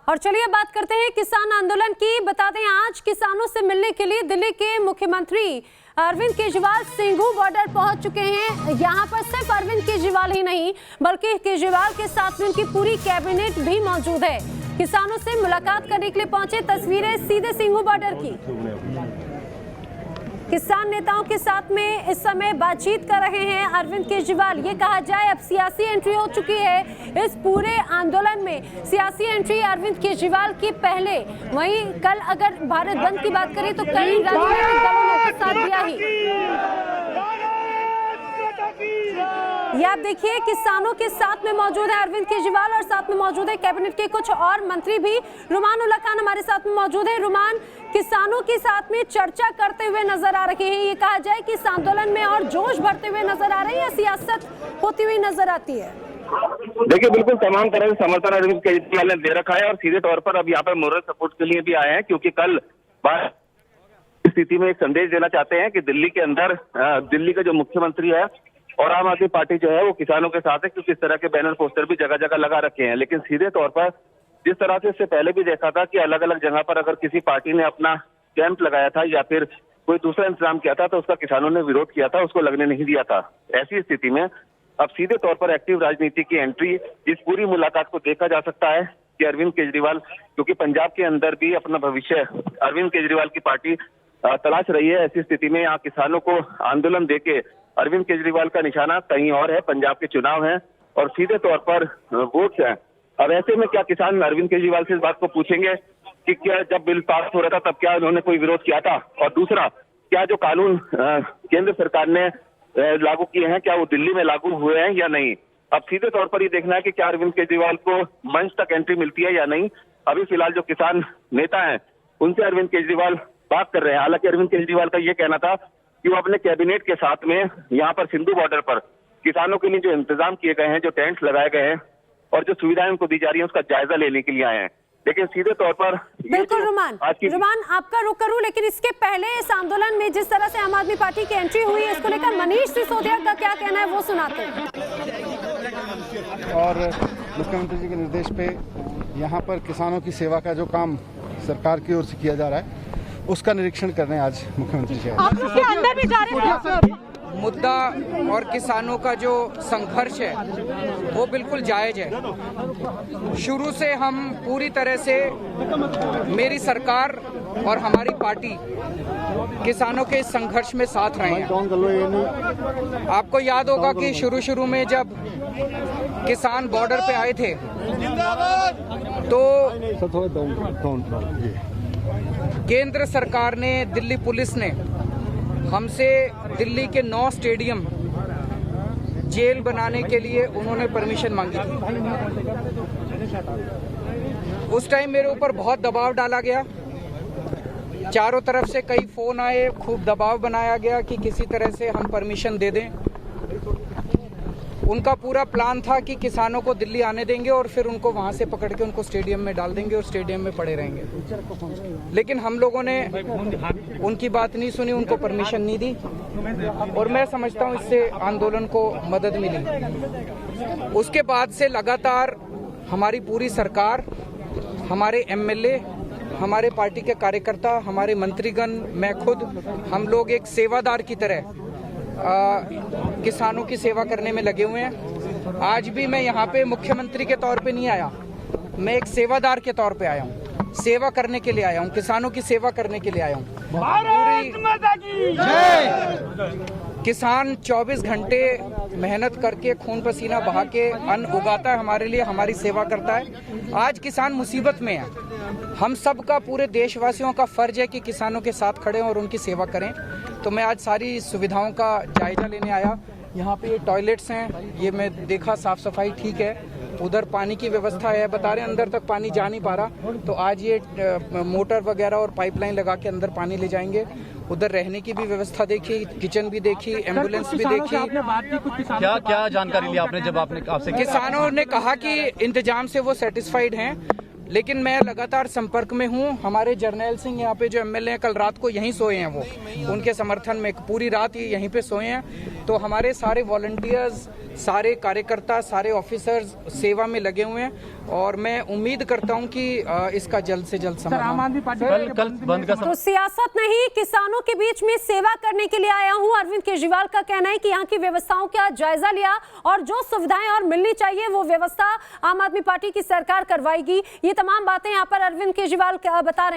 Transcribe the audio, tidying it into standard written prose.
और चलिए बात करते हैं किसान आंदोलन की। बता दें आज किसानों से मिलने के लिए दिल्ली के मुख्यमंत्री अरविंद केजरीवाल सिंघू बॉर्डर पहुंच चुके हैं। यहां पर सिर्फ अरविंद केजरीवाल ही नहीं बल्कि केजरीवाल के साथ में उनकी पूरी कैबिनेट भी मौजूद है। किसानों से मुलाकात करने के लिए पहुंचे, तस्वीरें सीधे सिंघू बॉर्डर की। किसान नेताओं के साथ में इस समय बातचीत कर रहे हैं अरविंद केजरीवाल। ये कहा जाए अब सियासी एंट्री हो चुकी है इस पूरे आंदोलन में। सियासी एंट्री अरविंद केजरीवाल की पहले, वहीं कल अगर भारत बंद की बात करें तो कई राजनीतिक दलों ने साथ दिया ही। ये आप देखिए किसानों के साथ में मौजूद है अरविंद केजरीवाल और साथ में मौजूद है कैबिनेट के कुछ और मंत्री भी। रुमान उल्ला खान हमारे साथ में मौजूद है। रुमान, किसानों के साथ में चर्चा करते हुए नजर आ रहे हैं। ये कहा जाए कि इस आंदोलन में और जोश भरते हुए नजर आ रहे हैं या सियासत होती हुई नजर आती है? देखिए, बिल्कुल तमाम तरह से समर्थन अरविंद केजरीवाल ने दे रखा है और सीधे तौर पर अब यहाँ पर मोरल सपोर्ट के लिए भी आए हैं, क्योंकि कल स्थिति में एक संदेश देना चाहते हैं कि दिल्ली के अंदर दिल्ली का जो मुख्यमंत्री है और आम आदमी पार्टी जो है वो किसानों के साथ है, क्योंकि इस तरह के बैनर पोस्टर भी जगह जगह लगा रखे हैं। लेकिन सीधे तौर पर जिस तरह से इससे पहले भी देखा था कि अलग अलग जगह पर अगर किसी पार्टी ने अपना कैंप लगाया था या फिर कोई दूसरा इंतजाम किया था तो उसका किसानों ने विरोध किया था, उसको लगने नहीं दिया था। ऐसी स्थिति में अब सीधे तौर पर एक्टिव राजनीति की एंट्री, इस पूरी मुलाकात को देखा जा सकता है कि अरविंद केजरीवाल, क्योंकि पंजाब के अंदर भी अपना भविष्य अरविंद केजरीवाल की पार्टी तलाश रही है। ऐसी स्थिति में यहाँ किसानों को आंदोलन देके अरविंद केजरीवाल का निशाना कहीं और है, पंजाब के चुनाव हैं और सीधे तौर पर वोट है। अब ऐसे में क्या किसान अरविंद केजरीवाल से इस बात को पूछेंगे कि क्या जब बिल पास हो रहा था तब क्या उन्होंने कोई विरोध किया था, और दूसरा क्या जो कानून केंद्र सरकार ने लागू किए हैं क्या वो दिल्ली में लागू हुए हैं या नहीं। अब सीधे तौर पर ये देखना है कि क्या अरविंद केजरीवाल को मंच तक एंट्री मिलती है या नहीं। अभी फिलहाल जो किसान नेता हैं उनसे अरविंद केजरीवाल बात कर रहे हैं। हालांकि अरविंद केजरीवाल का ये कहना था कि वो अपने कैबिनेट के साथ में यहाँ पर सिंधु बॉर्डर पर किसानों के लिए जो इंतजाम किए गए हैं, जो टेंट्स लगाए गए हैं और जो सुविधाएं उनको दी जा रही है उसका जायजा लेने के लिए आए हैं। लेकिन सीधे तौर पर बिल्कुल रुमान आपका रुख करूं, लेकिन इसके पहले इस आंदोलन में जिस तरह से आम आदमी पार्टी की एंट्री हुई है इसको लेकर मनीष सिसोदिया का क्या कहना है वो सुनाते हैं। और मुख्यमंत्री जी के निर्देश पे यहाँ पर किसानों की सेवा का जो काम सरकार की ओर से किया जा रहा है उसका निरीक्षण करने आज मुख्यमंत्री जी अंदर भी जा रहे हैं। मुद्दा और किसानों का जो संघर्ष है वो बिल्कुल जायज है। शुरू से हम पूरी तरह से, मेरी सरकार और हमारी पार्टी किसानों के इस संघर्ष में साथ रहे हैं। आपको याद होगा कि शुरू में जब किसान बॉर्डर पे आए थे तो केंद्र सरकार ने, दिल्ली पुलिस ने हमसे दिल्ली के 9 स्टेडियम जेल बनाने के लिए उन्होंने परमिशन मांगी थी। उस टाइम मेरे ऊपर बहुत दबाव डाला गया, चारों तरफ से कई फोन आए, खूब दबाव बनाया गया कि किसी तरह से हम परमिशन दे दें। उनका पूरा प्लान था कि किसानों को दिल्ली आने देंगे और फिर उनको वहां से पकड़ के उनको स्टेडियम में डाल देंगे और स्टेडियम में पड़े रहेंगे। लेकिन हम लोगों ने उनकी बात नहीं सुनी, उनको परमिशन नहीं दी और मैं समझता हूं इससे आंदोलन को मदद मिली। उसके बाद से लगातार हमारी पूरी सरकार, हमारे एमएलए, हमारे पार्टी के कार्यकर्ता, हमारे मंत्रीगण, मैं खुद, हम लोग एक सेवादार की तरह किसानों की सेवा करने में लगे हुए हैं। आज भी मैं यहाँ पे मुख्यमंत्री के तौर पे नहीं आया, मैं एक सेवादार के तौर पे आया हूँ, सेवा करने के लिए आया हूँ, किसानों की सेवा करने के लिए आया हूँ। किसान 24 घंटे मेहनत करके खून पसीना बहा के अन्न उगाता है हमारे लिए, हमारी सेवा करता है। आज किसान मुसीबत में है, हम सब का, पूरे देशवासियों का फर्ज है कि किसानों के साथ खड़े हों और उनकी सेवा करें। तो मैं आज सारी सुविधाओं का जायजा लेने आया। यहाँ पे ये टॉयलेट्स हैं, ये मैं देखा साफ सफाई ठीक है, उधर पानी की व्यवस्था है, बता रहे अंदर तक पानी जा नहीं पा रहा, तो आज ये मोटर वगैरह और पाइपलाइन लगा के अंदर पानी ले जाएंगे। उधर रहने की भी व्यवस्था देखी, किचन भी देखी, एम्बुलेंस भी देखी। क्या क्या जानकारी ली आपने जब आपने आपसे? किसानों ने कहा कि इंतजाम से वो सेटिस्फाइड हैं, लेकिन मैं लगातार संपर्क में हूं। हमारे जर्नैल सिंह यहाँ पे जो एमएलए हैं, कल रात को यहीं सोए हैं, वो उनके समर्थन में पूरी रात ही यहीं पे सोए हैं। तो हमारे सारे वॉलंटियर्स, सारे कार्यकर्ता, सारे ऑफिसर्स सेवा में लगे हुए हैं और मैं उम्मीद करता हूं कि इसका जल्द से जल्द समाधान। कल बंद का तो सियासत नहीं, किसानों के बीच में सेवा करने के लिए आया हूं। अरविंद केजरीवाल का कहना है कि यहाँ की व्यवस्थाओं का जायजा लिया और जो सुविधाएं और मिलनी चाहिए वो व्यवस्था आम आदमी पार्टी की सरकार करवाएगी। ये तमाम बातें यहाँ पर अरविंद केजरीवाल बता रहे हैं।